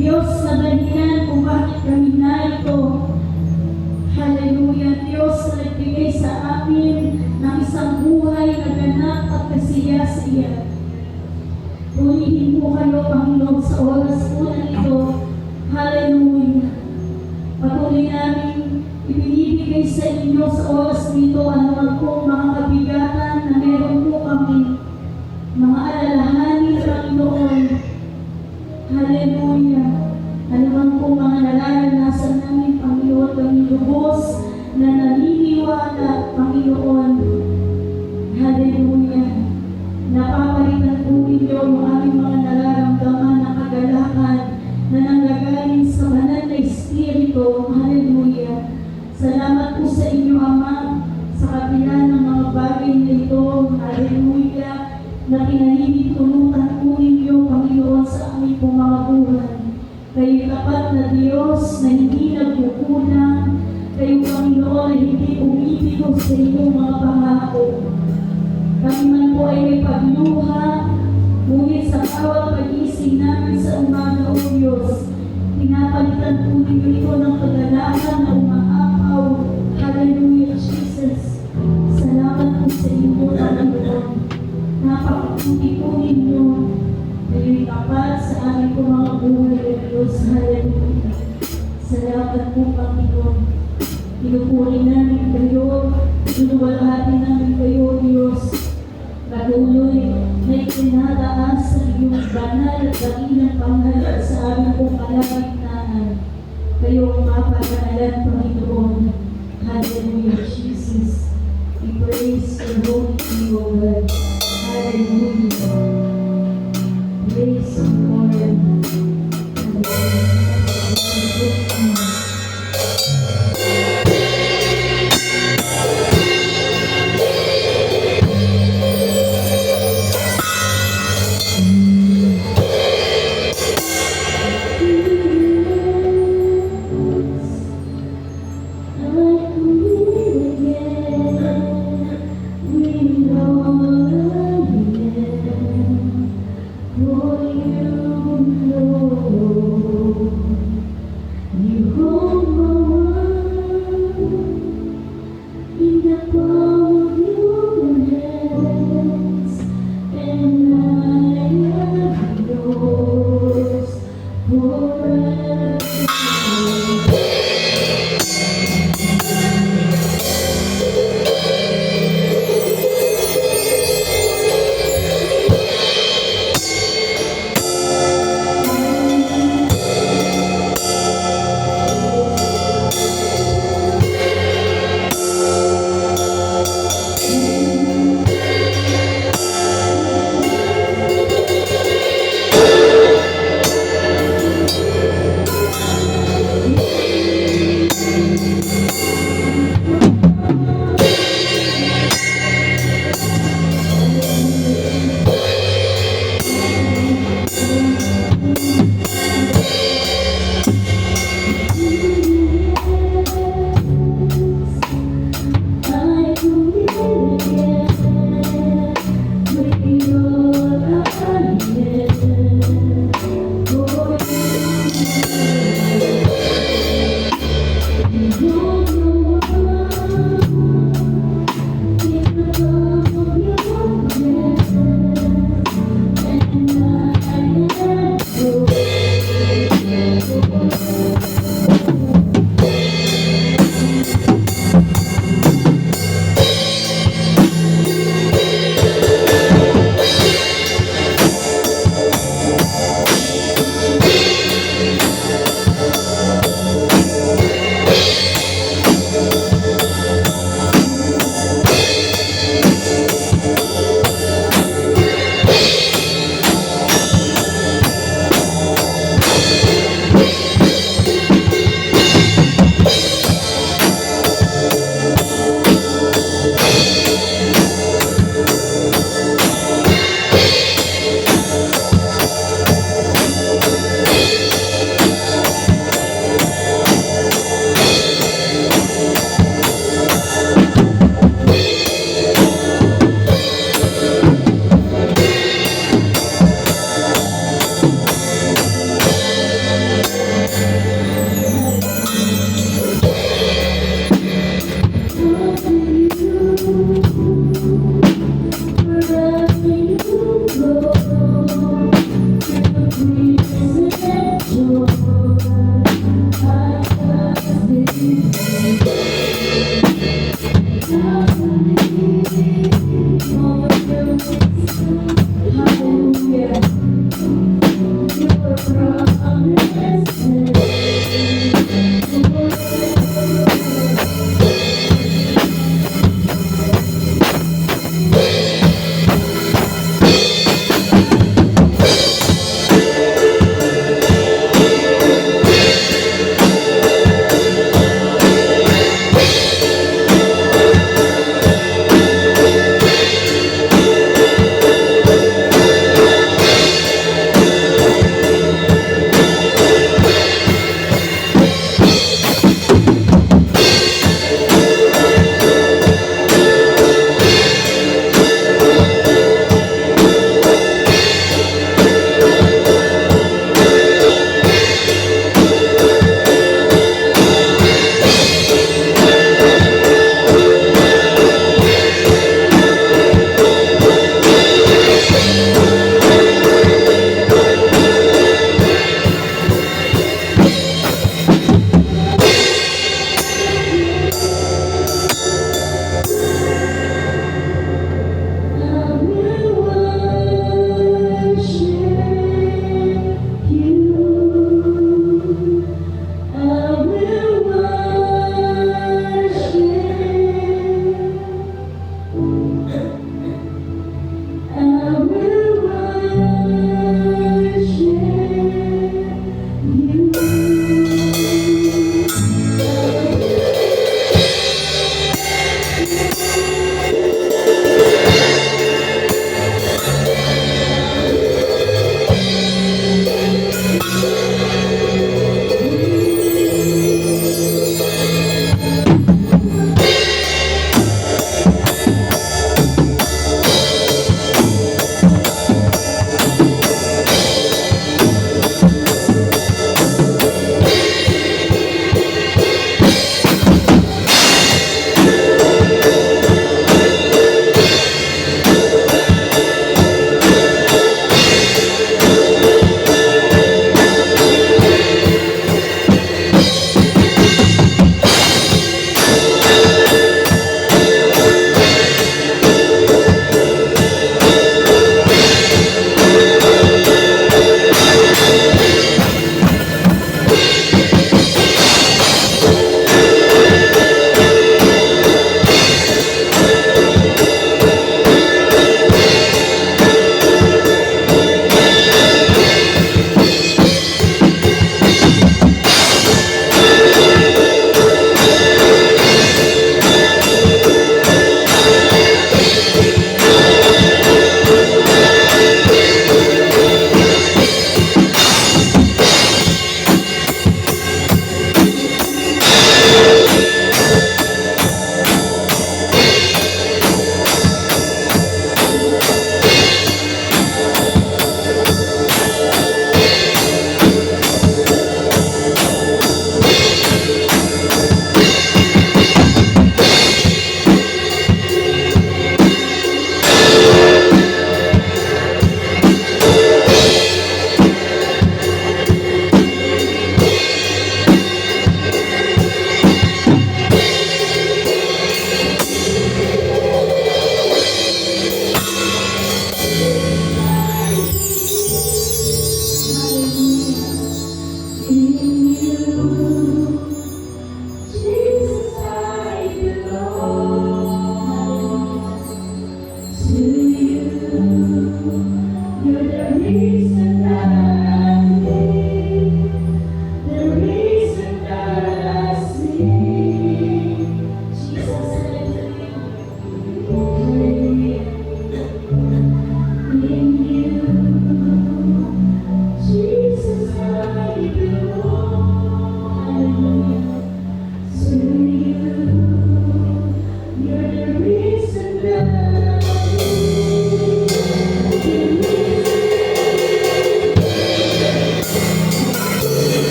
Diyos na dahilan kung bakit kami narito. Hallelujah. Diyos na nagbigay sa amin ng isang buhay na ganap at kasiya-siya. Punihin po kayo, Panginoon, sa oras po na ito. Hallelujah. Patuloy namin ibinibigay sa inyo sa oras nito anuman po mga kabigatan na meron po kami. Mga alalahanin, Panginoon. Hallelujah. Anuman po mga nararanasan namin, Panginoon, kami lubos na naniniwala, Panginoon. Hallelujah. Napapalitan po ninyo yung aming mga nararamdaman na kagalakan na nanggagaling sa banal na Espiritu. Hallelujah. Salamat po sa inyo, Ama, sa kabila ng mga bagay na ito. Hallelujah. Na pinahihintulutan po ninyo, Panginoon, sa aming pong mga buhay. Kayo tapat na Diyos na hindi nagkukulang. Kayo, Panginoon, na hindi umibigo sa inyong mga pangako. Kami man po ay may pagluha, ngunit sa bawat pag-ising namin sa umaga, O Diyos, pinapalitan po ninyo ito ng kagalakan na umaapaw. Hallelujah, Jesus. Salamat po sa inyo, Panginoon. Napakaputi po ninyo. Kayo'y tapat sa aming po mga buhay, O Diyos. Hallelujah. Salamat po, Panginoon. Pinupuri namin kayo, pinuwalhati namin kayo, Diyos. Patuloy na itinataas sa iyong banal at dakilang pangalan sa aming pong kalagitnaan. Kayong mapaganalan, Panginoon. Hallelujah, Jesus. We praise your holy name, O God. Hallelujah. Praise the Lord. Hallelujah. Yes,